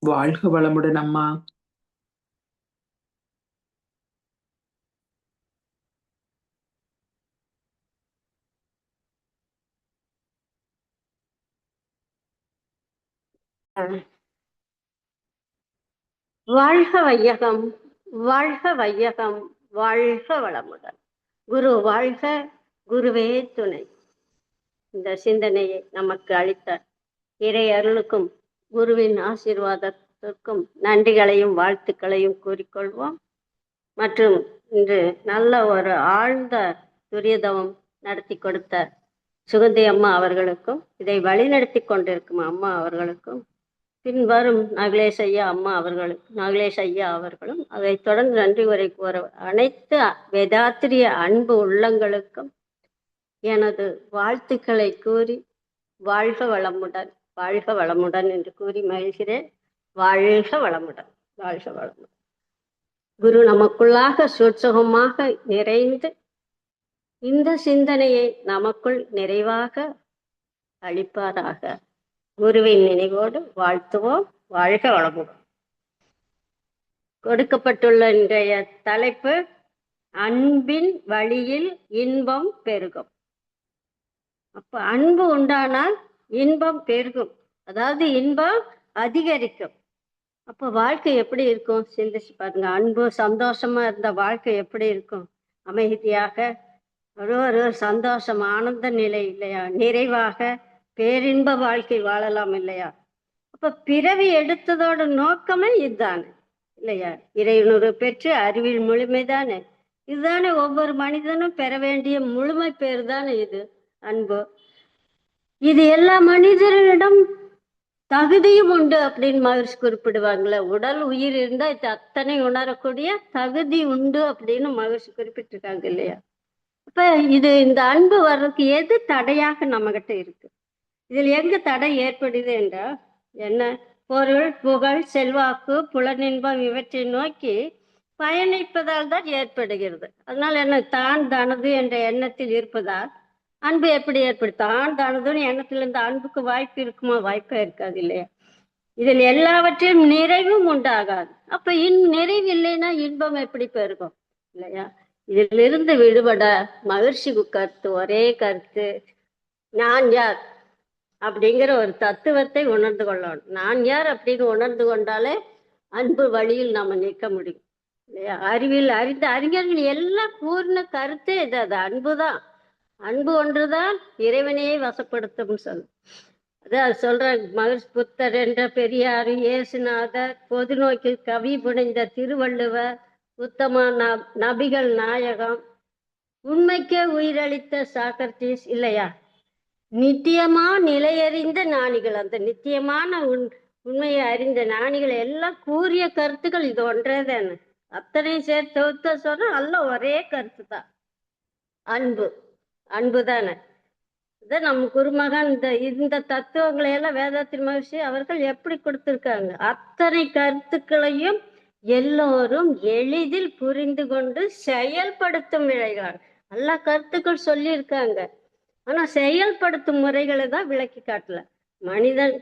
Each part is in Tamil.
வாழ்க வளமுடன் அம்மா. வாழ்க வையகம், வாழ்க வையகம், வாழ்க வளமுடன். குரு வாழ்க, குருவே துணை. இந்த சிந்தனையை நமக்கு அளித்த இறை அருளுக்கும் குருவின் ஆசீர்வாதத்திற்கும் நன்றிகளையும் வாழ்த்துக்களையும் கூறிக்கொள்வோம். மற்றும் இன்று நல்ல ஒரு ஆழ்ந்த துரியதவம் நடத்தி கொடுத்த சுகந்தி அம்மா அவர்களுக்கும், இதை வழிநடத்தி கொண்டிருக்கும் அம்மா அவர்களுக்கும், பின்வரும் நாகலேஷ் ஐயா அவர்களும் அதை தொடர்ந்து நன்றி உரை கூற அனைத்து வேதாத்திரிய அன்பு உள்ளங்களுக்கும் எனது வாழ்த்துக்களை கூறி வாழ்க வளமுடன், வாழ்க வளமுடன் என்று கூறி மகிழ்கிறேன். வாழ்க வளமுடன், வாழ்க வளமுடன். குரு நமக்குள்ளாக சூட்சகமாக நிறைந்து இந்த சிந்தனையை நமக்குள் நிறைவாக அளிப்பாராக. குருவின் நினைவோடு வாழ்த்துவோம். வாழ்க வளமுடன். கொடுக்கப்பட்டுள்ள இன்றைய தலைப்பு அன்பின் வழியில் இன்பம் பெருகும். அப்ப அன்பு உண்டானால் இன்பம் பெருகும், அதாவது இன்பம் அதிகரிக்கும். அப்ப வாழ்க்கை எப்படி இருக்கும் சிந்திச்சு பாருங்க. அன்பு சந்தோஷமா இருந்த வாழ்க்கை எப்படி இருக்கும்? அமைதியாக ஒரு சந்தோஷம், ஆனந்த நிலை இல்லையா? நிறைவாக பேரின்ப வாழ்க்கை வாழலாம் இல்லையா? அப்ப பிறவி எடுத்ததோட நோக்கமே இதுதானே இல்லையா? இறையுணர்வு பெற்று அறிவில் முழுமைதானே இதுதானே. ஒவ்வொரு மனிதனும் பெற வேண்டிய முழுமை பேர் தானே இது அன்பு. இது எல்லா மனிதர்களிடம் தகுதியும் உண்டு அப்படின்னு மகிழ்ச்சி குறிப்பிடுவாங்களே. உடல் உயிர் இருந்தா இது அத்தனை உணரக்கூடிய தகுதி உண்டு அப்படின்னு மகிழ்ச்சி குறிப்பிட்டிருக்காங்க இல்லையா? அப்ப இந்த அன்பு வர்றதுக்கு எது தடையாக நம்ம கிட்ட இருக்கு? இதில் எங்க தடை ஏற்படுது என்றால் என்ன? பொருள், புகழ், செல்வாக்கு, புலனின்பம் இவற்றை நோக்கி பயணிப்பதால் தான் ஏற்படுகிறது. அதனால என்ன? தான் தனது என்ற எண்ணத்தில் இருப்பதால் அன்பு எப்படி ஏற்படும்? தான் தனதுன்னு எண்ணத்திலிருந்து அன்புக்கு வாய்ப்பு இருக்குமா? வாய்ப்பே இருக்காது இல்லையா? இதில் எல்லாவற்றையும் நிறைவும் உண்டாகாது. அப்ப நிறைவு இல்லைன்னா இன்பம் எப்படி பெருகும் இல்லையா? இதிலிருந்து விடுபட மகிழ்ச்சி கருத்து, ஒரே கருத்து, நான் யார் அப்படிங்கிற ஒரு தத்துவத்தை உணர்ந்து கொள்ளணும். நான் யார் அப்படின்னு உணர்ந்து கொண்டாலே அன்பு வழியில் நாம நிற்க முடியும் இல்லையா? அறிவில் அறிந்த அறிஞர்கள் எல்லாம் கூறின கருத்தே இது, அது அன்புதான். அன்பு ஒன்றுதான் இறைவனையே வசப்படுத்தும் சொல். அதான் சொல்ற மகிழ்ச்சி. புத்தர் என்ற பெரியார், இயேசுநாதர், பொது நோக்கில் கவி புனைந்த திருவள்ளுவர், உத்தம நபிகள் நாயகம், உண்மைக்கே உயிரளித்த சாக்ரட்டிஸ் இல்லையா? நித்தியமா நிலையறிந்த ஞானிகள், அந்த நித்தியமான உண்மையை அறிந்த ஞானிகள் எல்லாம் கூறிய கருத்துக்கள் இது ஒன்றே தானே. அத்தனை சேர்த்து சொன்னா அல்ல ஒரே கருத்து தான், அன்பு. அன்பு தானே. இதான் நம்ம குருமகன் இந்த தத்துவங்களை எல்லாம் வேதாத்திரி மகிழ்ச்சி அவர்கள் எப்படி கொடுத்திருக்காங்க? அத்தனை கருத்துக்களையும் எல்லோரும் எளிதில் புரிந்து கொண்டு செயல்படுத்தும் விளைவார். எல்லா கருத்துக்கள் சொல்லியிருக்காங்க, ஆனா செயல்படுத்தும் முறைகளை தான் விளக்கி காட்டல. மனிதன்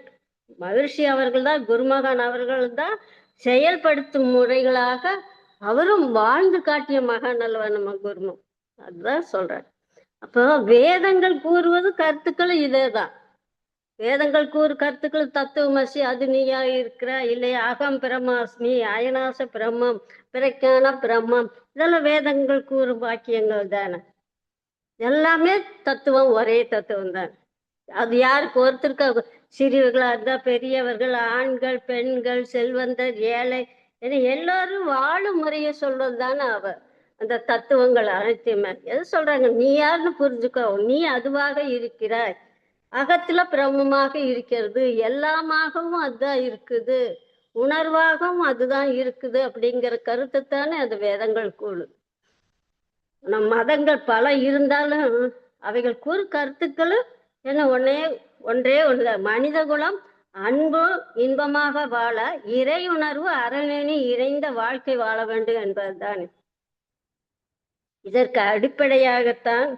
மகிழ்ச்சி அவர்கள் தான், குருமகன் அவர்கள் தான் செயல்படுத்தும் முறைகளாக அவரும் வாழ்ந்து காட்டிய மகான் அல்லவா நம்ம குருமம். அதுதான் சொல்றேன். அப்போ வேதங்கள் கூறுவது கருத்துக்கள் இதேதான். வேதங்கள் கூறு கருத்துக்கள் தத்துவமசி, அது நீயா இருக்கிற இல்லையா, அகம் பிரம்மாஸ்மி, அயனாச பிரம்மம், பிரக்கான பிரம்மம், இதெல்லாம் வேதங்கள் கூறும் வாக்கியங்கள் தானே. எல்லாமே தத்துவம், ஒரே தத்துவம் தான். அது யாருக்கு ஒருத்தருக்கு, சிறியவர்களா இருந்தா பெரியவர்கள், ஆண்கள் பெண்கள், செல்வந்தர் ஏழை என எல்லாரும் வாழும் முறையை சொல்றது தானே அந்த தத்துவங்கள் அனைத்தையுமே. எது சொல்றாங்க? நீ யாருன்னு புரிஞ்சுக்கோ, நீ அதுவாக இருக்கிறாய், அகத்துல பிரம்மமாக இருக்கிறது, எல்லாமாகவும் அதுதான் இருக்குது, உணர்வாகவும் அதுதான் இருக்குது அப்படிங்கிற கருத்தை தானே அது வேதங்கள் கூறு. நம் மதங்கள் பல இருந்தாலும் அவைகள் கூறு கருத்துக்களும் என்ன ஒன்றே ஒன்று. மனித குலம் அன்பு இன்பமாக வாழ இறை உணர்வு அறநெறி இறைந்த வாழ்க்கை வாழ வேண்டும் என்பதுதான். இதற்கு அடிப்படையாகத்தான்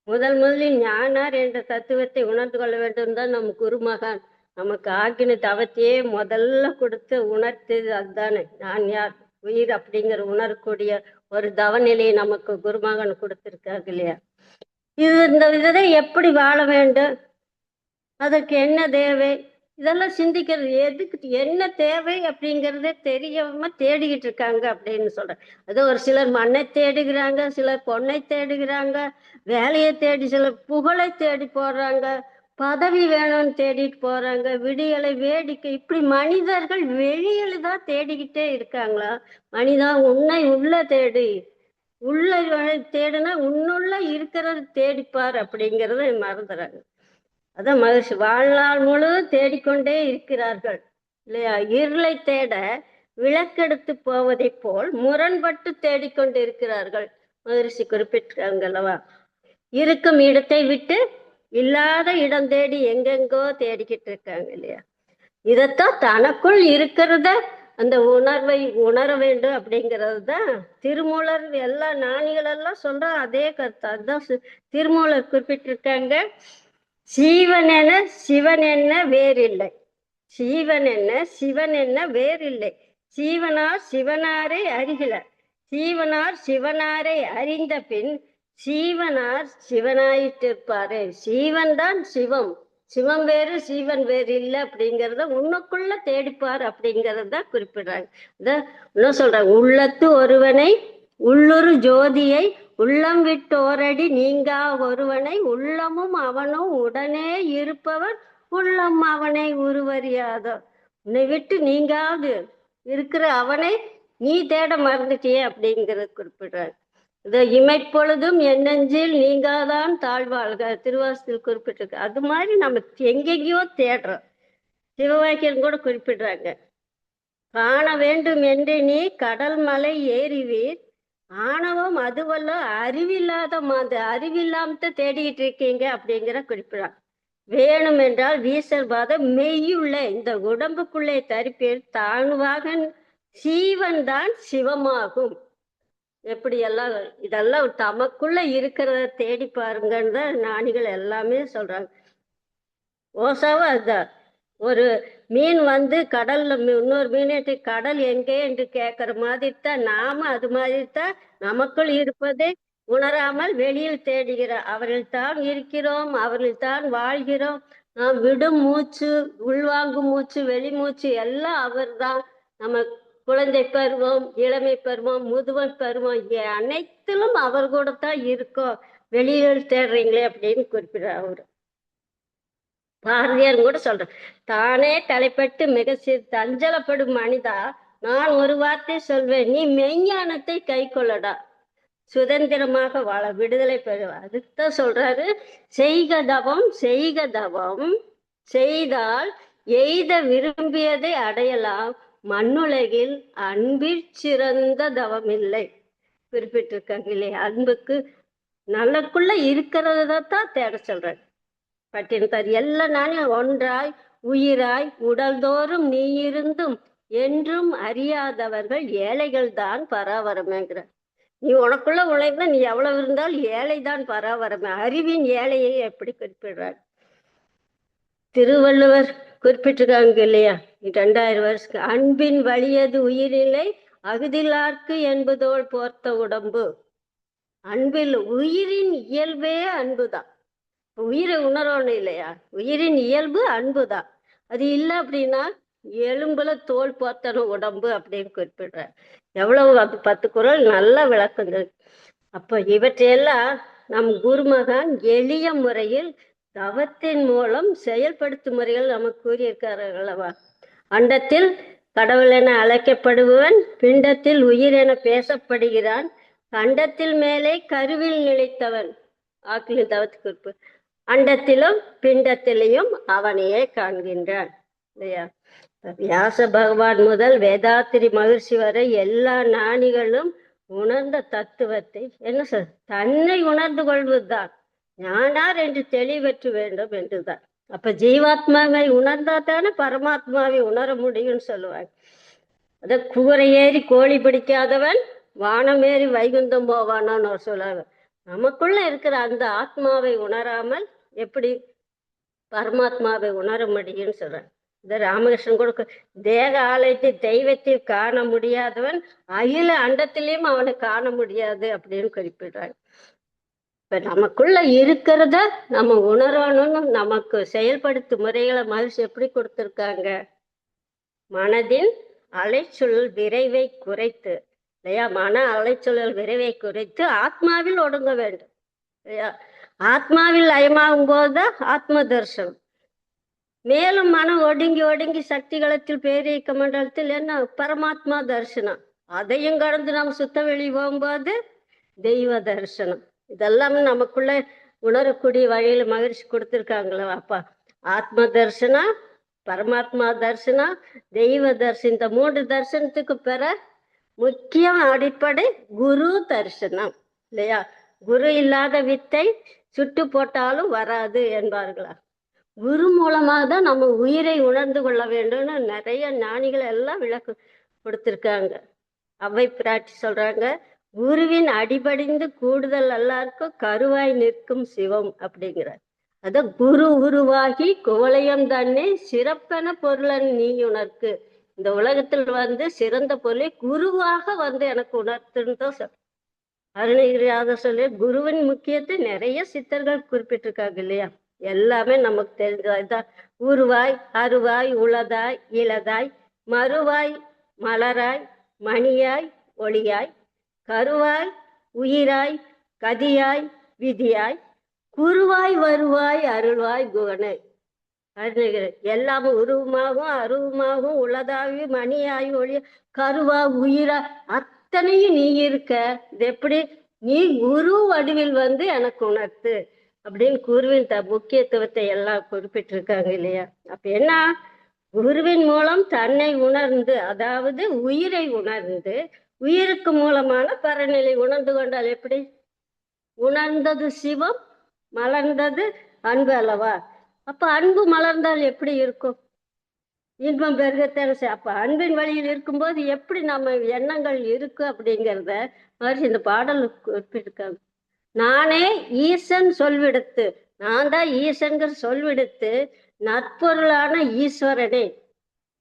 முதலில் ஞானார் என்ற தத்துவத்தை உணர்ந்து கொள்ள வேண்டும் தான் நம் குருமகான் நமக்கு ஆக்கின தவத்தையே முதல்ல கொடுத்து உணர்த்தது அதுதானே. நான் யார், உயிர் அப்படிங்கிற உணரக்கூடிய ஒரு தவநிலையை நமக்கு குருமகன் கொடுத்திருக்காங்க இல்லையா. இந்த இதை எப்படி வாழ வேண்டும், அதற்கு என்ன தேவை, இதெல்லாம் சிந்திக்கிறது. எதுக்கு என்ன தேவை அப்படிங்கிறதே தெரியாம தேடிக்கிட்டு இருக்காங்க அப்படின்னு சொல்றேன். அது ஒரு சிலர் மண்ணை தேடுகிறாங்க, சிலர் பொண்ணை தேடுகிறாங்க, வேலையை தேடி, சிலர் புகழை தேடி போடுறாங்க, பதவி வேணும்னு தேடிட்டு போறாங்க, விடியலை வேடிக்கை, இப்படி மனிதர்கள் வெளியில தான் தேடிக்கிட்டே இருக்காங்களா? மனிதா உன்னை உள்ள தேடி, உள்ள தேடுனா உன்னுள்ள இருக்கிறது தேடிப்பார் அப்படிங்கிறத மறந்துறாங்க. அதான் மகிழ்ச்சி. வாழ்நாள் முழுவதும் தேடிக்கொண்டே இருக்கிறார்கள் இல்லையா. இருளை தேட விளக்கெடுத்து போவதை போல் முரண்பட்டு தேடிக்கொண்டு இருக்கிறார்கள். மகிழ்ச்சி குறிப்பிட்டிருக்காங்க அல்லவா. இருக்கும் இடத்தை விட்டு இல்லாத இடம் தேடி எங்கெங்கோ தேடிக்கிட்டு இருக்காங்க இல்லையா. இதத்தான் தனக்குள் இருக்கிறத அந்த உணர்வை உணர வேண்டும் அப்படிங்கிறது தான் திருமூலர் எல்லா ஞானிகள் எல்லாம் சொல்ற அதே கருத்து. அதுதான் திருமூலர் குறிப்பிட்டிருக்காங்க. சீவன் என சிவன் என்ன வேறில்லை, சீவன் என்ன சிவன் என்ன வேறில்லை, சீவனார் சிவனாரை அறிகிறார், சீவனார் சிவனாரை அறிந்த பின் சீவனார் சிவனாயிட்டிருப்பாரு. சீவன் தான் சிவம், சிவம் வேறு சீவன் வேறு இல்லை அப்படிங்கிறத உன்னுக்குள்ள தேடிப்பார் அப்படிங்கிறது தான் குறிப்பிடுறாங்க. இன்னும் சொல்றாங்க, உள்ளத்து ஒருவனை உள்ளுரு ஜோதியை உள்ளம் விட்டு ஓரடி நீங்கா ஒருவனை உள்ளமும் அவனும் உடனே இருப்பவர் உள்ளம் அவனை உருவறியாதோ. உன்னை விட்டு நீங்காவது இருக்கிற அவனை நீ தேட மறந்துட்டியே அப்படிங்கிறது குறிப்பிடுறாரு. இந்த இமைப்பொழுதும் என்னஞ்சில் நீங்காதான் தாழ்வாழ்க திருவாசத்தில் குறிப்பிட்டிருக்கு. அது மாதிரி நம்ம எங்கெங்கயோ தேடுறோம். சிவவாக்கியம் கூட குறிப்பிடுறாங்க. காண வேண்டும் என்று நீ கடல் மலை ஏறிவீர், ஆணவம் அதுவல்ல அறிவில்லாத மாதிரி அறிவில்லாம தேடிக்கிட்டு இருக்கீங்க அப்படிங்கிற குறிப்பிடாங்க. வேணும் என்றால் வீசல் பாதம் மெய்யுள்ள இந்த உடம்புக்குள்ளே தரிப்பேர் தாழ்வாக சீவன் தான் சிவமாகும். எப்படி எல்லாம் இதெல்லாம் தமக்குள்ள இருக்கிறத தேடி பாருங்கன்னு தான் ஞானிகள் எல்லாமே சொல்றாங்க. ஓசாவும் அதுதான். ஒரு மீன் வந்து கடல்ல இன்னொரு மீனேட்டு கடல் எங்கே என்று கேட்கிற மாதிரி தான் நாம அது மாதிரி தான் நமக்குள் இருப்பதை உணராமல் வெளியில் தேடுகிறோம். அவரில் தான் இருக்கிறோம், அவரில் தான் வாழ்கிறோம். நாம் விடும் மூச்சு, உள்வாங்கும் மூச்சு, வெளி மூச்சு எல்லாம் அவர் தான். நம்ம குழந்தை பருவம், இளமை பருவம், முதுமை பருவம் அனைத்திலும் அவர் கூட தான் இருக்கோம். வெளியில் தேடுறீங்களே அப்படின்னு குறிப்பிடுறார் அவரு. பாரதியார் கூட சொல்றேன், தானே தலைப்பட்டு மிக தஞ்சலப்படும் மனிதா, நான் ஒரு வார்த்தை சொல்வேன், நீ மெய்ஞானத்தை கை கொள்ளடா, சுதந்திரமாக வாழ, விடுதலை பெறுவ. அதுதான் சொல்றாரு, செய்க தவம் செய்க தவம் செய்தால் எய்த விரும்பியதை அடையலாம், மண்ணுலகில் அன்பில் சிறந்த தவம் இல்லை குறிப்பிட்டிருக்காங்க இல்லையா. அன்புக்கு நல்லக்குள்ள இருக்கிறதான் தேட சொல்றாரு. பட்டினத்தார் எல்லா நாளும் ஒன்றாய் உயிராய் உடல்தோறும் நீ இருந்தும் என்றும் அறியாதவர்கள் ஏழைகள் தான் பராவரமேங்கிற. நீ உனக்குள்ள உழைந்தா நீ எவ்வளவு இருந்தால் ஏழை தான் பராவரமே. அறிவின் ஏழையை எப்படி குறிப்பிடுறார் திருவள்ளுவர் குறிப்பிட்டிருக்காங்க இல்லையா. 2000 வருஷத்துக்கு அன்பின் வலியது உயிரில்லை அகுதிலார்க்கு என்பதோள் போர்த்த உடம்பு. அன்பில் உயிரின் இயல்பே அன்புதான். உயிரை உணரணும் இல்லையா. உயிரின் இயல்பு அன்புதான். அது இல்லை அப்படின்னா எலும்புல தோல் போத்தன உடம்பு அப்படின்னு குறிப்பிடுற. எவ்வளவு 10 குறள் நல்ல விளக்குங்கள். அப்ப இவற்றையெல்லாம் நம் குருமகான் எளிய முறையில் தவத்தின் மூலம் செயல்படுத்தும் முறைகள் நமக்கு கூறியிருக்கார்கள் அல்லவா. அண்டத்தில் கடவுள் என அழைக்கப்படுபவன் பிண்டத்தில் உயிர் என பேசப்படுகிறான், கண்டத்தில் மேலே கருவில் நிலைத்தவன் ஆக்கிலின் தவத்து குறிப்பு, அண்டத்திலும் பிண்டத்திலையும் அவனையே காண்கின்றான் இல்லையா. வியாச பகவான் முதல் வேதாத்திரி மகிழ்ச்சி வரை எல்லா ஞானிகளும் உணர்ந்த தத்துவத்தை என்ன சொல், தன்னை உணர்ந்து கொள்வதுதான் ஞானார் என்று தெளிவற்று வேண்டும் என்றுதான். அப்ப ஜீவாத்மாவை உணர்ந்தா தானே பரமாத்மாவை உணர முடியும்னு சொல்லுவாங்க. அத கூரை ஏறி கோழி பிடிக்காதவன் வானம் ஏறி வைகுந்தம் போவானோன்னு சொல்லுவாங்க. நமக்குள்ள இருக்கிற அந்த ஆத்மாவை உணராமல் எப்படி பரமாத்மாவை உணர முடியும்னு சொல்றார். இந்த ராமகிருஷ்ணன் கூட தேக ஆலயத்தை தெய்வத்தை காண முடியாதவன் அகில அண்டத்திலையும் அவனை காண முடியாது அப்படின்னு குறிப்பிடுறாங்க. இப்ப நமக்குள்ள இருக்கிறத நம்ம உணரணும்னு நமக்கு செயல்படுத்தும் முறைகளை மகிழ்ச்சி எப்படி கொடுத்திருக்காங்க. மனதின் அலைச்சொல் விரைவை குறைத்து, இல்லையா, மன அலைச்சொல் விரைவை குறைத்து ஆத்மாவில் ஒடுங்க வேண்டும், இல்லையா. ஆத்மாவில் லயமாகும் போது ஆத்ம தரிசனம். மேலும் மனம் ஒடுங்கி ஒடுங்கி சக்திகளத்தில் பேரியக்க மண்டலத்தில் என்ன பரமாத்மா தரிசனம். அதையும் கடந்து நம்ம சுத்த வெளி போகும்போது தெய்வ தரிசனம். இதெல்லாமே நமக்குள்ள உணரக்கூடிய வழியில மகிழ்ச்சி கொடுத்துருக்காங்களா அப்பா. ஆத்ம தரிசனம், பரமாத்மா தரிசனம், தெய்வ தரிசனம். இந்த 3 தரிசனத்துக்கு பெற முக்கியம் அடிப்படை குரு தரிசனம், இல்லையா. குரு இல்லாத வித்தை சுட்டு போட்டாலும் வராது என்பார்களா. குரு மூலமாக தான் நம்ம உயிரை உணர்ந்து கொள்ள வேண்டும்னு நிறைய ஞானிகள் எல்லாம் விளக்கு கொடுத்துருக்காங்க. அவை பிராட்டி சொல்றாங்க, குருவின் அடிபடிந்து கூடுதல் எல்லாருக்கும் கருவாய் நிற்கும் சிவம் அப்படிங்கிறார். அத குரு உருவாகி குவளையம் தன்னை சிறப்பான பொருளன் நீ உணர்க்கு. இந்த உலகத்தில் சிறந்த பொருளை குருவாக எனக்கு உணர்த்துன்னு அருணகிரியாத சொல்லி குருவின் முக்கியத்தை நிறைய சித்தர்கள் குறிப்பிட்டிருக்காங்க, இல்லையா. எல்லாமே நமக்கு தெரிஞ்சதுதான். உருவாய் அருவாய் உளதாய் இளதாய் மறுவாய் மலராய் மணியாய் ஒளியாய் கருவாய் உயிராய் கதியாய் விதியாய் குருவாய் வருவாய் அருள்வாய் குகனை. அருணகிரி எல்லாமே உருவமாகவும் அருவமாகவும் உள்ளதாகி மணியாய் ஒளி கருவா உயிரா அத்தனையும் நீ இருக்க. இது எப்படி? நீ குரு வடிவில் எனக்கு உணர்த்து அப்படின்னு குருவின் முக்கியத்துவத்தை எல்லாம் குறிப்பிட்டிருக்காங்க, இல்லையா. அப்ப என்ன, குருவின் மூலம் தன்னை உணர்ந்து, அதாவது உயிரை உணர்ந்து உயிருக்கு மூலமான பரநிலை உணர்ந்து கொண்டால் எப்படி? உணர்ந்தது சிவம், மலர்ந்தது அன்பு அல்லவா. அப்ப அன்பு மலர்ந்தால் எப்படி இருக்கும்? இன்பம் பெருகத்தான. அப்ப அன்பின் வழியில் இருக்கும்போது எப்படி நம்ம எண்ணங்கள் இருக்கு அப்படிங்கிறத மறுபடியும் இந்த பாடல் குறிப்பிட்டிருக்காங்க. நானே ஈசன் சொல்விடுத்து, நான் தான் ஈசன்கிற சொல்விடுத்து நற்பொருளான ஈஸ்வரனே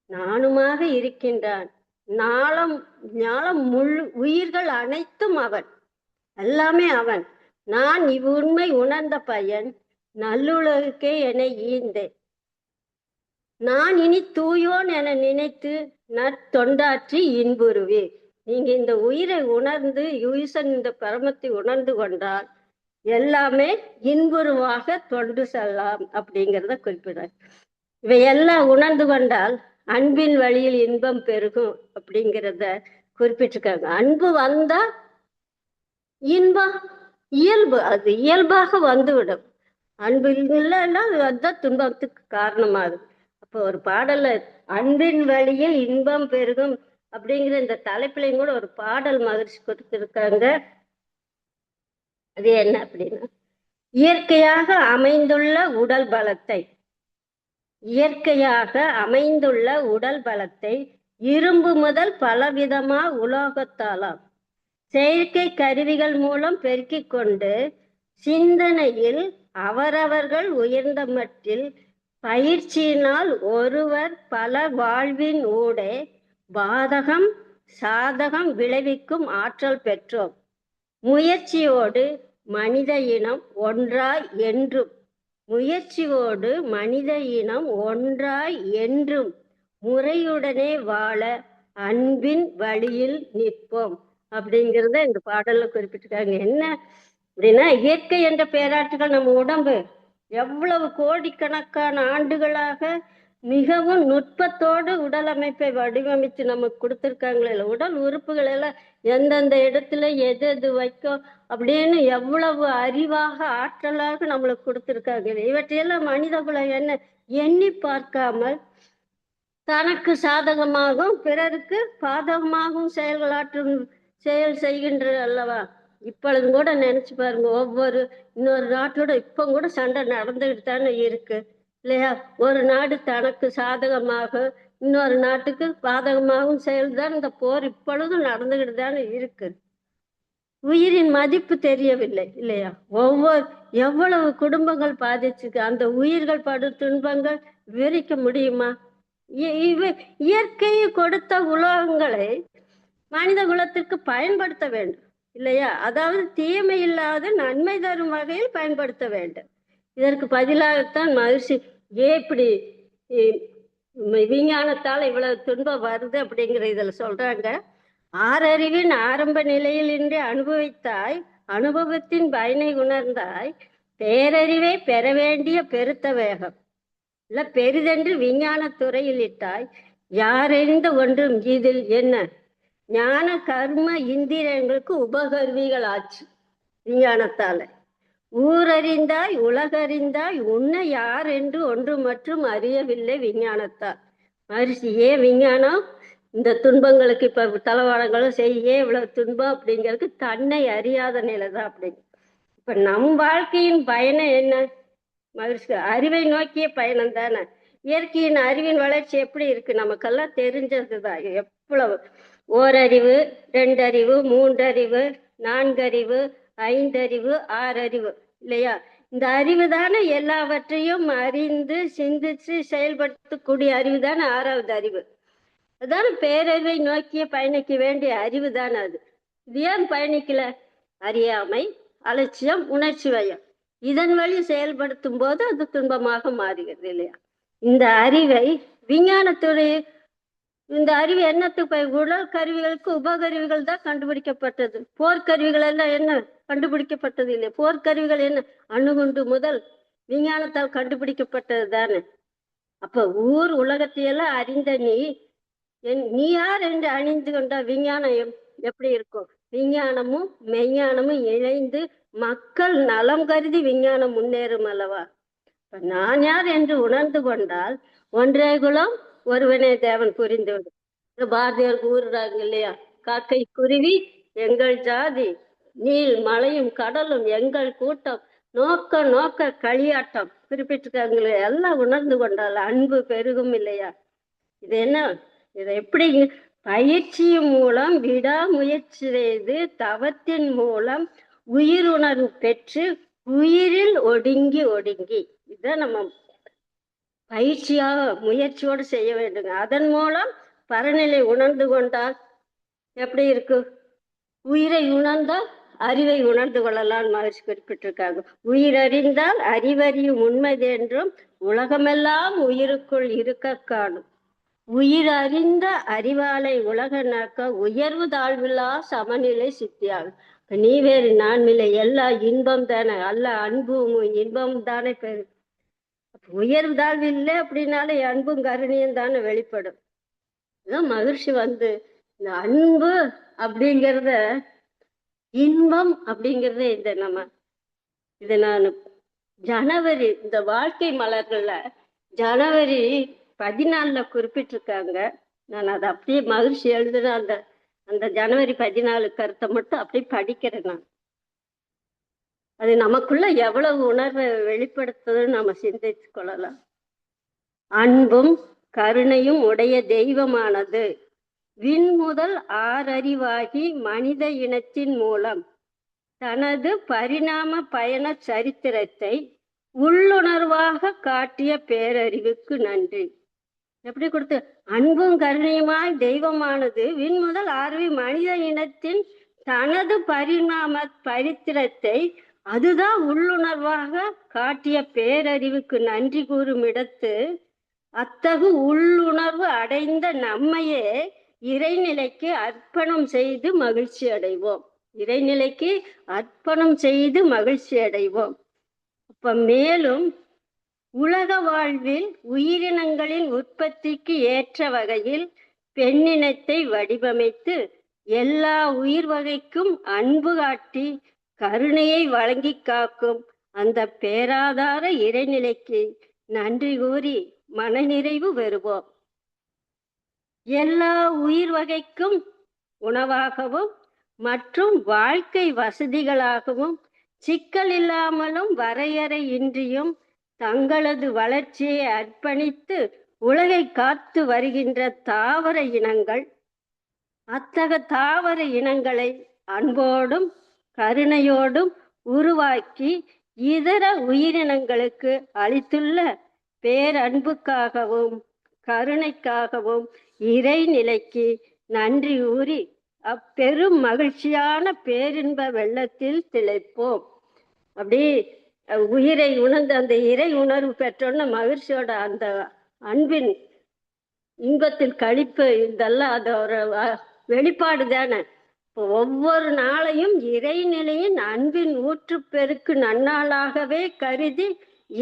நானுமாக இருக்கின்றான். ஞாலம் முழு உயிர்கள் அனைத்தும் அவன், எல்லாமே அவன். நான் இவ்வுண்மை உணர்ந்த பயன் நல்லுலகுக்கே என ஈந்தேன். நான் இனி தூயோன் என நினைத்து நற்தொண்டாற்றி இன்புருவே. நீங்க இந்த உயிரை உணர்ந்து ஈசன் இந்த பரமத்தை உணர்ந்து கொண்டால் எல்லாமே இன்புருவாக தொண்டு செல்லலாம் அப்படிங்கிறத குறிப்பிடார். இவையெல்லாம் உணர்ந்து கொண்டால் அன்பின் வழியில் இன்பம் பெருகும் அப்படிங்கிறத குறிப்பிட்டிருக்காங்க. அன்பு வந்தா இன்பம் இயல்பு, அது இயல்பாக வந்துவிடும். அன்பு இல்லைன்னா அதுதான் துன்பத்துக்கு காரணமாகுது. அப்போ ஒரு பாடல்ல அன்பின் வழியில் இன்பம் பெருகும் அப்படிங்கிற இந்த தலைப்பிலையும் கூட ஒரு பாடல் மகிழ்ச்சி கொடுத்திருக்காங்க. அது என்ன அப்படின்னா, இயற்கையாக அமைந்துள்ள உடல் பலத்தை, இயற்கையாக அமைந்துள்ள உடல் பலத்தை இரும்பு முதல் பலவிதமா உலோகத்தாலாம் செயற்கை கருவிகள் மூலம் பெருக்கிக் கொண்டு சிந்தனையில் அவரவர்கள் உயர்ந்த மட்டில் பயிற்சியினால் ஒருவர் பல வாழ்வின் ஊடே பாதகம் சாதகம் விளைவிக்கும் ஆற்றல் பெற்றோம். முயற்சியோடு மனித இனம் ஒன்றாய் என்றும், முயற்சியோடு மனித இனம் ஒன்றாய் என்றும் முறையுடனே வாழ அன்பின் வழியில் நிற்போம் அப்படிங்கிறத இந்த பாடல்ல குறிப்பிட்டிருக்காங்க. என்ன அப்படின்னா, இயற்கை என்ற பேராற்றுகள் நம்ம உடம்பு எவ்வளவு கோடிக்கணக்கான ஆண்டுகளாக மிகவும் நுட்பத்தோடு உடல் அமைப்பை வடிவமைத்து நமக்கு கொடுத்துருக்காங்களே. உடல் உறுப்புகள் எல்லாம் எந்தெந்த இடத்துல எது எது வைக்கும் அப்படின்னு எவ்வளவு அறிவாக ஆற்றலாக நம்மளுக்கு கொடுத்துருக்காங்க. இவற்றையெல்லாம் மனித குலம் என்ன எண்ணி பார்க்காமல் தனக்கு சாதகமாகவும் பிறருக்கு பாதகமாகவும் செயல் செய்கின்ற அல்லவா. இப்பொழுது கூட நினைச்சு பாருங்க, ஒவ்வொரு இன்னொரு நாட்டோட இப்ப கூட சண்டை நடந்துகிட்டு தானே இருக்கு, இல்லையா. ஒரு நாடு தனக்கு சாதகமாக இன்னொரு நாட்டுக்கு பாதகமாகவும் செயல்தான் இந்த போர் இப்பொழுதும் நடந்துகிட்டு தானே இருக்கு. உயிரின் மதிப்பு தெரியவில்லை இல்லையா? எவ்வளவு குடும்பங்கள் பாதிச்சுக்கு அந்த உயிர்கள் படும் துன்பங்கள் விவரிக்க முடியுமா? இயற்கையை கொடுத்த உலோகங்களை மனித குலத்திற்கு பயன்படுத்த வேண்டும் இல்லையா? அதாவது தீமை இல்லாத நன்மை தரும் வகையில் பயன்படுத்த வேண்டும். இதற்கு பதிலாகத்தான் மகிழ்ச்சி இப்படி விஞ்ஞானத்தால் இவ்வளவு துன்பம் வருது அப்படிங்கிற இதுல சொல்றாங்க. ஆறறிவின் ஆரம்ப நிலையில் இன்றி அனுபவித்தாய், அனுபவத்தின் பயனை உணர்ந்தாய், பேரறிவை பெற வேண்டிய பெருத்த வேகம் இல்ல பெரிதென்று விஞ்ஞான துறையில் இட்டாய், யாரெறிந்த ஒன்றும் இதில் என்ன ஞான கர்ம இந்திரியங்களுக்கு உபகருவிகள் ஆச்சு விஞ்ஞானத்தால. ஊரறிந்தாய் உலகறிந்தாய் உன்னை யார் என்று ஒன்று மற்றும் அறியவில்லை விஞ்ஞானத்தால். மகிழ்ச்சி ஏன் விஞ்ஞானம் இந்த துன்பங்களுக்கு இப்ப தளவாடங்களும் செய்ய இவ்வளவு துன்பம் அப்படிங்கிறதுக்கு தன்னை அறியாத நிலைதான் அப்படிங்க. இப்ப நம் வாழ்க்கையின் பயணம் என்ன? மகிழ்ச்சி அறிவை நோக்கிய பயணம் தானே. இயற்கையின் அறிவின் வளர்ச்சி எப்படி இருக்கு நமக்கெல்லாம் தெரிஞ்சதுதான். எவ்வளவு ஓரறிவு, 2 அறிவு, 3 அறிவு, 4 அறிவு, 5 அறிவு, 6 அறிவு இல்லையா? இந்த அறிவு தானே எல்லாவற்றையும் அறிந்து சிந்திச்சு செயல்படுத்தக்கூடிய அறிவு தானே 6வது அறிவு. அதான பேரறிவை நோக்கிய பயணிக்க வேண்டிய அறிவு தானே அது. இது ஏன் பயணிக்கல? அறியாமை, அலட்சியம், உணர்ச்சி வயம் இதன் வழி செயல்படுத்தும் போது அது துன்பமாக மாறுகிறது இல்லையா? இந்த அறிவை விஞ்ஞானத்துறை இந்த அறிவு என்னத்துக்கு உடல் கருவிகளுக்கு உபகருவிகள் தான் கண்டுபிடிக்கப்பட்டது. போர்க்கருவிகள் எல்லாம் என்ன கண்டுபிடிக்கப்பட்டது இல்லை. போர்க்கருவிகள் என்ன அணுகுண்டு முதல் விஞ்ஞானத்தால் கண்டுபிடிக்கப்பட்டது தானே. அப்ப ஊர் உலகத்தையெல்லாம் அறிந்த நீ யார் என்று அணிந்து கொண்ட விஞ்ஞானம் எப்படி இருக்கும்? விஞ்ஞானமும் மெய்ஞானமும் இணைந்து மக்கள் நலம் கருதி விஞ்ஞானம் முன்னேறும் அல்லவா? நான் யார் என்று உணர்ந்து கொண்டால் ஒன்றே குலம் ஒருவனே தேவன் புரிந்துவிடும். பாரதியார் கூறுறாங்க இல்லையா? காக்கை குருவி எங்கள் ஜாதி, நீல் மலையும் கடலும் எங்கள் கூட்டம், நோக்க நோக்க களியாட்டம் குறிப்பிட்டிருக்காங்களே. எல்லாம் உணர்ந்து கொண்டால் அன்பு பெருகும் இல்லையா? இது என்ன? இதை எப்படி? பயிற்சியின் மூலம் விடாமுயற்சி செய்து தவத்தின் மூலம் உயிருணர்வு பெற்று உயிரில் ஒடுங்கி இதை நம்ம பயிற்சியாக முயற்சியோடு செய்ய வேண்டுங்க. அதன் மூலம் பரநிலை உணர்ந்து கொண்டால் எப்படி இருக்கு? உயிரை உணர்ந்தால் அறிவை உணர்ந்து கொள்ளலாம் மகிழ்ச்சி குறிப்பிட்டிருக்காங்க. உயிர் அறிந்தால் அறிவறியும் உண்மைது என்றும் உலகமெல்லாம் உயிருக்குள் இருக்க காணும். உயிர் அறிந்த அறிவாலை உலக நாக்க உயர்வு தாழ்வில்லா சமநிலை சித்தியாகும். நீ வேறு நான் இல்லை, எல்லா இன்பம் தானே, அல்ல அன்பும் இன்பம் தானே பெரு. உயர்வு தாழ்வு இல்லை அப்படின்னாலே அன்பும் கருணையும் தானே வெளிப்படும். மகிழ்ச்சி இந்த அன்பு அப்படிங்கிறத இன்பம் அப்படிங்கிறத நான் ஜனவரி இந்த வாழ்க்கை மலர்கள்ல ஜனவரி 14 குறிப்பிட்டிருக்காங்க. நான் அதை அப்படியே மகிழ்ச்சி எழுதுன அந்த ஜனவரி 14 கருத்தை மட்டும் அப்படியே படிக்கிறேன். நான் அது நமக்குள்ள எவ்வளவு உணர்வை வெளிப்படுத்துதுன்னு நம்ம சிந்தித்து கொள்ளலாம். அன்பும் கருணையும் உடைய தெய்வமானது விண் முதல் ஆறறிவாகி மனித இனத்தின் மூலம் தனது பரிணாம பயண சரித்திரத்தை உள்ளுணர்வாக காட்டிய பேரறிவுக்கு நன்றி. எப்படி கொடுத்து? அன்பும் கருணையுமாய் தெய்வமானது விண் முதல் ஆர்வி மனித இனத்தின் தனது பரிணாம சரித்திரத்தை அதுதான் உள்ளுணர்வாக காட்டிய பேரறிவுக்கு நன்றி கூறும் இடத்து அத்தகு உள்ளுணர்வு அடைந்த நம்மையே இறைநிலைக்கு அர்ப்பணம் செய்து மகிழ்ச்சி அடைவோம். இறைநிலைக்கு அர்ப்பணம் செய்து மகிழ்ச்சி அடைவோம். அப்ப மேலும் உலக வாழ்வில் உயிரினங்களின் உற்பத்திக்கு ஏற்ற வகையில் பெண்ணினத்தை வடிவமைத்து எல்லா உயிர் வகைக்கும் அன்பு காட்டி கருணையை வழங்கி காக்கும் அந்த பேராதார இறைநிலைக்கு நன்றி கூறி மனநிறைவு பெறுவோம். எல்லா உயிர் வகைக்கும் உணவாகவும் மற்றும் வாழ்க்கை வசதிகளாகவும் சிக்கல் இல்லாமலும் வரையறை இன்றியும் தங்களது வளர்ச்சியை அர்ப்பணித்து உலகை காத்து வருகின்ற தாவர இனங்கள், அத்தகைய தாவர இனங்களை அன்போடும் கருணையோடும் உருவாக்கி இதர உயிரினங்களுக்கு அளித்துள்ள பேரன்புக்காகவும் கருணைக்காகவும் இறைநிலைக்கு நன்றி கூறி அப்பெரும் மகிழ்ச்சியான பேரின்ப வெள்ளத்தில் திளைப்போம். அப்படி உயிரை உணர்ந்து அந்த இறை உணர்வு பெற்றோன்னு மகிழ்ச்சியோட அந்த அன்பின் இன்பத்தில் கழிப்பு இதெல்லாம் அதோட வெளிப்பாடு தானே. இப்போ ஒவ்வொரு நாளையும் இறைநிலையின் அன்பின் ஊற்று பெருக்கு நன்னாளாகவே கருதி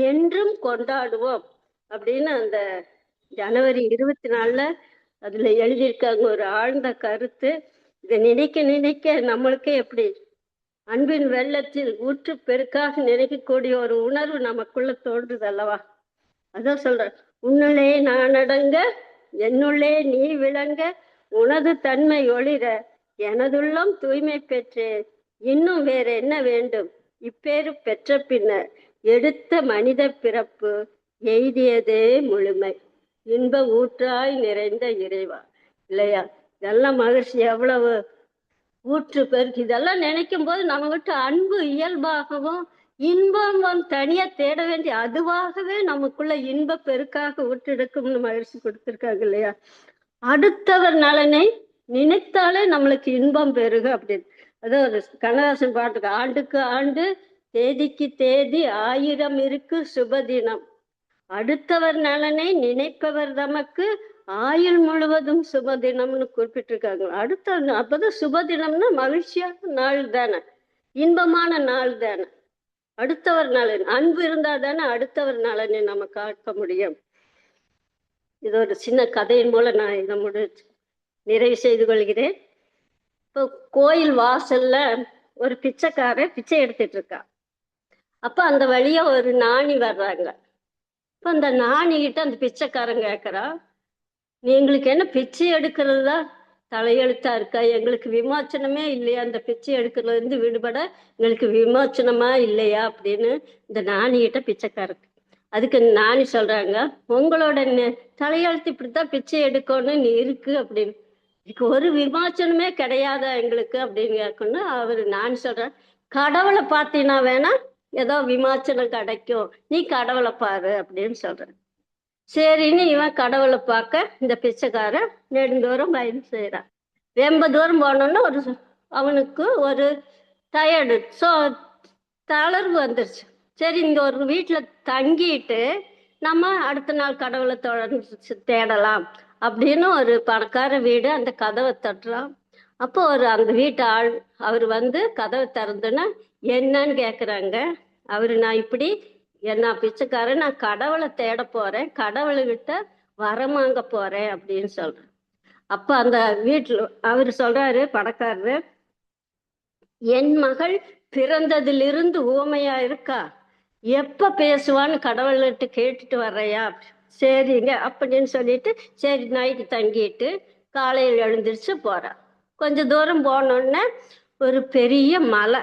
என்றும் கொண்டாடுவோம் அப்படின்னு அந்த ஜனவரி 24 அதுல எழுதியிருக்காங்க ஒரு ஆழ்ந்த கருத்து. இதை நினைக்க நினைக்க நம்மளுக்கே எப்படி அன்பின் வெள்ளத்தில் ஊற்று பெருக்காக நினைக்கக்கூடிய ஒரு உணர்வு நமக்குள்ள தோன்றுது அல்லவா. அதான் சொல்றேன், உன்னுள்ளே நான் அடங்க என்னுள்ளே நீ விளங்க உனது தன்மை ஒளிர எனதுள்ளம் தூய்மை பெற்றேன் இன்னும் வேற என்ன வேண்டும் இப்பேறு பெற்ற பின்னர் எடுத்த மனித பிறப்பு எய்தியதே முழுமை இன்ப ஊற்றாய் நிறைந்த இறைவா. இல்லையா, இதெல்லாம் மகிழ்ச்சி எவ்வளவு ஊற்று பெருக்கு. இதெல்லாம் நினைக்கும் போது நம்மகிட்ட அன்பு இயல்பாகவும் இன்பம் தனியா தேட வேண்டிய அதுவாகவே நமக்குள்ள இன்ப பெருக்காக ஊற்றெடுக்கும்னு மகிழ்ச்சி கொடுத்துருக்காங்க இல்லையா. அடுத்தவர் நலனை நினைத்தாலே நம்மளுக்கு இன்பம் பெருகு அப்படின்னு. அது ஒரு கண்ணதாசன் பாட்டுக்கு ஆண்டுக்கு ஆண்டு தேதிக்கு தேதி 1000 இருக்கு சுபதினம் அடுத்தவர் நலனை நினைப்பவர் தமக்கு ஆயுள் முழுவதும் சுபதினம்னு குறிப்பிட்டிருக்காங்க. அப்பதான் சுபதினம்னா மகிழ்ச்சியான நாள் தானே, இன்பமான நாள் தானே. அடுத்தவர் நலன் அன்பு இருந்தா தானே அடுத்தவர் நலனை நம்ம காக்க முடியும். இது ஒரு சின்ன கதையின் மூலம் நான் இதை நிறைவு செய்து கொள்கிறேன். இப்போ கோயில் வாசல்ல ஒரு பிச்சைக்காரன் பிச்சை எடுத்துட்டு இருக்கா. அப்ப அந்த வழியா ஒரு நாணி வர்றாங்க. இப்ப அந்த நாணிகிட்ட அந்த பிச்சைக்காரன் கேட்கறா, நீ எங்களுக்கு என்ன பிச்சை எடுக்கிறது தான் தலையெழுத்தா இருக்கா, எங்களுக்கு விமோச்சனமே இல்லையா, அந்த பிச்சை எடுக்கிறதுல இருந்து விடுபட எங்களுக்கு விமோச்சனமா இல்லையா அப்படின்னு இந்த நாணிகிட்ட பிச்சைக்காரருக்கு. அதுக்கு நாணி சொல்றாங்க, உங்களோட தலையெழுத்து இப்படித்தான் பிச்சை எடுக்கணும்னு இருக்கு அப்படின்னு, இதுக்கு ஒரு விமோச்சனமே கிடையாதா எங்களுக்கு அப்படின்னு கேட்கணும். அவரு நாணி சொல்றேன், கடவுளை பார்த்தீங்கன்னா வேணா ஏதோ விமோச்சனம் கிடைக்கும், நீ கடவுளை பாரு அப்படின்னு சொல்றேன். சரின்னு இவன் கடவுளை பார்க்க இந்த பிச்சைக்காரன் நெடுந்தூரம் பயணம் செய்யறான். ரொம்ப தூரம் போனோன்னா அவனுக்கு ஒரு டயர்டு தளர்வு வந்துருச்சு. சரி, இங்க ஒரு வீட்டுல தங்கிட்டு நம்ம அடுத்த நாள் கடவுளை தொடர்ந்து தேடலாம் அப்படின்னு ஒரு பணக்கார வீடு அந்த கதவை தட்டுறான். அப்போ அந்த வீட்டு ஆள் அவர் கதவை திறந்துன்னா என்னன்னு கேக்குறாங்க. அவரு, நான் இப்படி என்ன பிச்சைக்காரன், நான் கடவுளை தேட போறேன், கடவுள்கிட்ட வரமாங்க போறேன் அப்படின்னு சொல்றேன். அப்ப அந்த வீட்டுல அவரு சொல்றாரு பணக்காரரு, என் மகள் பிறந்ததிலிருந்து ஊமையா இருக்கா, எப்ப பேசுவான்னு கடவுள்கிட்ட கேட்டுட்டு வர்றையா. சரிங்க அப்படின்னு சொல்லிட்டு சரி நைட்டு தங்கிட்டு காலையில் எழுந்திரிச்சு போறா. கொஞ்ச தூரம் போனோடனே ஒரு பெரிய மலை,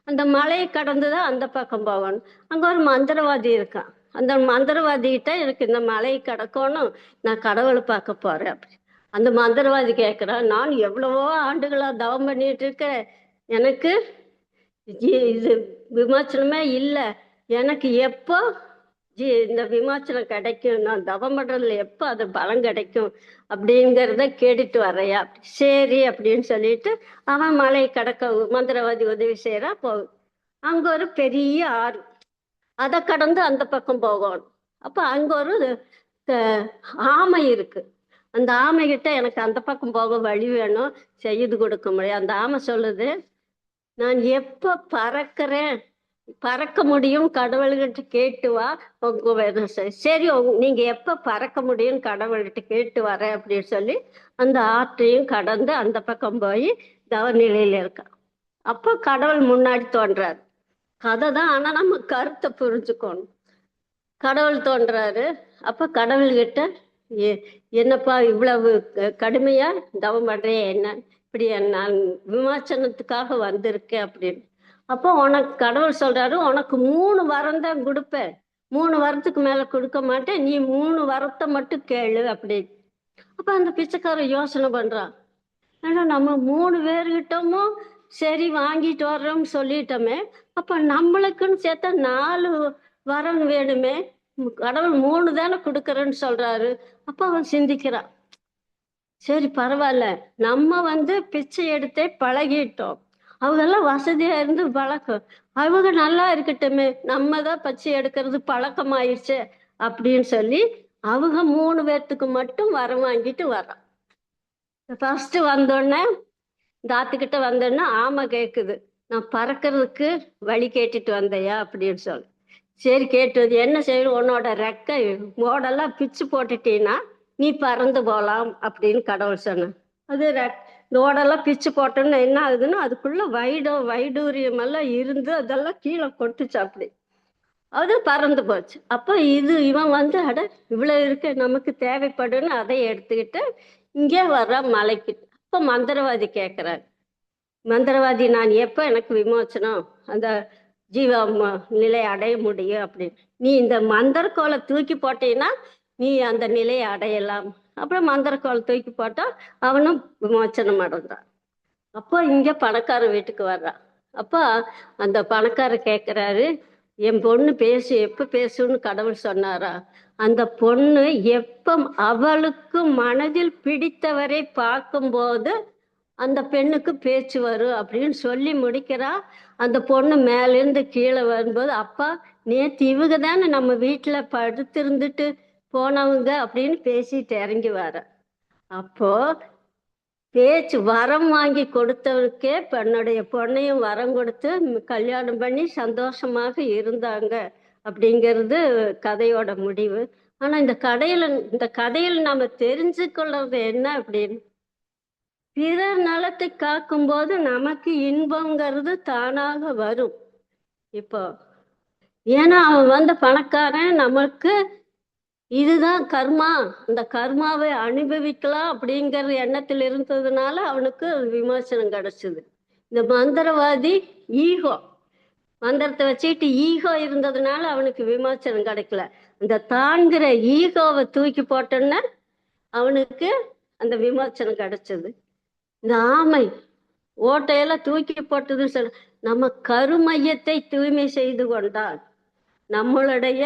அந்த மலையை கடந்துதான் அந்த பக்கம் போகணும். அங்க ஒரு மந்திரவாதி இருக்கான். அந்த மந்திரவாதிகிட்ட எனக்கு இந்த மலையை கடக்கணும், நான் கடவுளை பார்க்க போறேன் அப்படி. அந்த மந்திரவாதி கேட்கிறான், நான் எவ்வளவோ ஆண்டுகளா தவம் பண்ணிட்டு இருக்கேன், எனக்கு இது விமோச்சனமே இல்லை, எனக்கு எப்போ இந்த விமோச்சனம் கிடைக்கும், நான் தவம் பண்றதுல எப்போ அது பலம் கிடைக்கும் அப்படிங்கிறத கேட்டுட்டு வர்றையா. சரி அப்படின்னு சொல்லிட்டு அவன் மலை கடக்க மந்திரவாதி உதவி செய்யறா. போகும் அங்க ஒரு பெரிய ஆறு, அதை கடந்து அந்த பக்கம் போகணும். அப்ப அங்க ஒரு ஆமை இருக்கு. அந்த ஆமை கிட்ட எனக்கு அந்த பக்கம் போக வழி வேணும், செய்து கொடுக்க முடியும். அந்த ஆமை சொல்லுது, நான் எப்ப பறக்கிறேன், பறக்க முடியும் கடவுள்கிட்ட கேட்டு வா. சரி, நீங்க எப்ப பறக்க முடியும் கடவுள்கிட்ட கேட்டு வர அப்படின்னு சொல்லி அந்த ஆற்றையும் கடந்து அந்த பக்கம் போய் தவநிலையில இருக்கான். அப்போ கடவுள் முன்னாடி தோன்றாரு. கதை தான், ஆனா நம்ம கருத்தை புரிஞ்சுக்கணும். கடவுள் தோன்றாரு. அப்ப கடவுள்கிட்ட, என்னப்பா இவ்வளவு கடுமையா தவம் பண்றேன், என்ன இப்படி நான் விமோச்சனத்துக்காக வந்திருக்கேன் அப்படின்னு. அப்போ உனக்கு கடவுள் சொல்றாரு, உனக்கு 3 வரம் தான் கொடுப்பேன், 3 வரத்துக்கு மேல கொடுக்க மாட்டேன், நீ 3 வரத்தை மட்டும் கேளு அப்படி. அப்ப அந்த பிச்சைக்காரன் யோசனை பண்றான், ஏன்னா நம்ம 3 பேர்கிட்டமும் சரி வாங்கிட்டு வர்றோம்னு சொல்லிட்டோமே, அப்ப நம்மளுக்குன்னு சேர்த்தா 4 வரம் வேணுமே. கடவுள் 3 தானே கொடுக்கறேன்னு சொல்றாரு. அப்ப அவன் சிந்திக்கிறான். சரி பரவாயில்ல, நம்ம பிச்சை எடுத்தே பழகிட்டோம். அவங்கெல்லாம் வசதியா இருந்து பழக்கம். அவங்க நல்லா இருக்கட்டுமே, நம்ம தான் பச்சை எடுக்கிறது பழக்கமாயிருச்சே அப்படின்னு சொல்லி அவங்க 3 பேர்த்துக்கு மட்டும் வரம் வாங்கிட்டு வர்றான். ஃபர்ஸ்ட் வந்தோடனே இந்த ஆத்துக்கிட்ட வந்தோடனே ஆமை கேக்குது, நான் பறக்கிறதுக்கு வழி கேட்டுட்டு வந்தையா அப்படின்னு சொல்லு. சரி கேட்டது, என்ன செய்யணும், உன்னோட ரெக்கை மோடெல்லாம் பிச்சு போட்டுட்டீன்னா நீ பறந்து போலாம் அப்படின்னு கடவுள் சொன்ன. அது இந்த ஓடெல்லாம் பிச்சு போட்டோன்னு என்ன ஆகுதுன்னா அதுக்குள்ள வைடூரியம் எல்லாம் இருந்து அதெல்லாம் கீழே கொட்டுச்சு. அப்படி அது பறந்து போச்சு. அப்ப இவன் அட இவ்வளவு இருக்கு நமக்கு தேவைப்படுன்னு அதை எடுத்துக்கிட்டு இங்கே வர்ற மலைக்கு. அப்ப மந்திரவாதி கேட்கிறாரு, மந்திரவாதி நான் எப்ப எனக்கு விமோச்சனம் அந்த ஜீவ நிலை அடைய முடியும் அப்படின்னு. நீ இந்த மந்திரக்கோலை தூக்கி போட்டீங்கன்னா நீ அந்த நிலையை அடையலாம். அப்புறம் மந்திரக்கோலை தூக்கி போட்டா அவனும் விமோச்சனம் அடைஞ்சான். அப்போ இங்க பணக்கார வீட்டுக்கு வர்றான். அப்ப அந்த பணக்காரர் கேட்கிறாரு, என் பொண்ணு எப்ப பேசுன்னு கடவுள் சொன்னாரா? அந்த பொண்ணு எப்ப அவளுக்கு மனதில் பிடித்தவரை பார்க்கும்போது அந்த பெண்ணுக்கு பேச்சு வரும் அப்படின்னு சொல்லி முடிக்கிறா. அந்த பொண்ணு மேலிருந்து கீழே வரும்போது, அப்பா நேத்து இவங்க தானே நம்ம வீட்டுல படுத்திருந்துட்டு போனவங்க அப்படின்னு பேசிட்டு இறங்கி வர. அப்போ பேச்சு வரம் வாங்கி கொடுத்தவருக்கே தன்னுடைய பொண்ணையும் வரம் கொடுத்து கல்யாணம் பண்ணி சந்தோஷமாக இருந்தாங்க அப்படிங்கிறது கதையோட முடிவு. ஆனா இந்த கதையில நாம தெரிஞ்சு கொள்றது என்ன அப்படின்னு, பிறர் நலத்தை காக்கும் போது நமக்கு இன்பங்கிறது தானாக வரும். இப்போ ஏன்னா அவன் பணக்காரன், நமக்கு இதுதான் கர்மா, அந்த கர்மாவை அனுபவிக்கலாம் அப்படிங்கிற எண்ணத்தில் இருந்ததுனால அவனுக்கு விமோசனம் கிடைச்சது. இந்த மந்திரவாதி ஈகோ, மந்திரத்தை வச்சுக்கிட்டு ஈகோ இருந்ததுனால அவனுக்கு விமோசனம் கிடைக்கல. அந்த தான்கிற ஈகோவை தூக்கி போட்டோன்னா அவனுக்கு அந்த விமோசனம் கிடைச்சது. இந்த ஆமை ஓட்டையெல்லாம் தூக்கி போட்டதுன்னு சொல்ல, நம்ம கருமையத்தை தூய்மை செய்து கொண்டால், நம்மளுடைய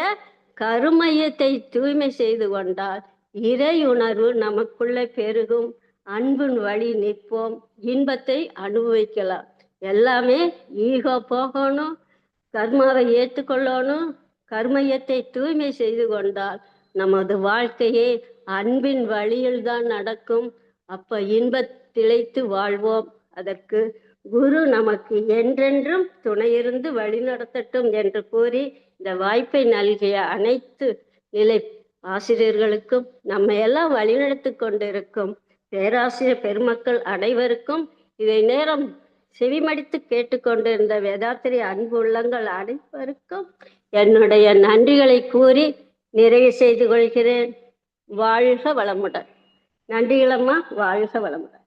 கருமையத்தை தூய்மை செய்து கொண்டால் இறை உணர்வு நமக்குள்ள பெருகும், அன்பின் வழி நிற்போம், இன்பத்தை அனுபவிக்கலாம். எல்லாமே ஈகோ போகணும், கர்மாவை ஏற்றுக்கொள்ளணும், கர்மையத்தை தூய்மை செய்து கொண்டால் நமது வாழ்க்கையே அன்பின் வழியில் தான் நடக்கும். அப்ப இன்பத்திழைத்து வாழ்வோம். அதற்கு குரு நமக்கு என்றென்றும் துணையிருந்து வழி நடத்தட்டும் என்று கூறி இந்த வாய்ப்பை நல்கிய அனைத்து நிலை ஆசிரியர்களுக்கும், நம்ம எல்லாம் வழிநடத்தி கொண்டிருக்கும் பேராசிரியர் பெருமக்கள் அனைவருக்கும், இதை நேரம் செவிமடித்து கேட்டுக்கொண்டிருந்த வேதாத்திரி அன்பு உள்ளங்கள் அனைவருக்கும் என்னுடைய நன்றிகளை கூறி நிறைவு செய்து கொள்கிறேன். வாழ்க வளமுடன். நன்றிகளம்மா. வாழ்க வளமுடன்.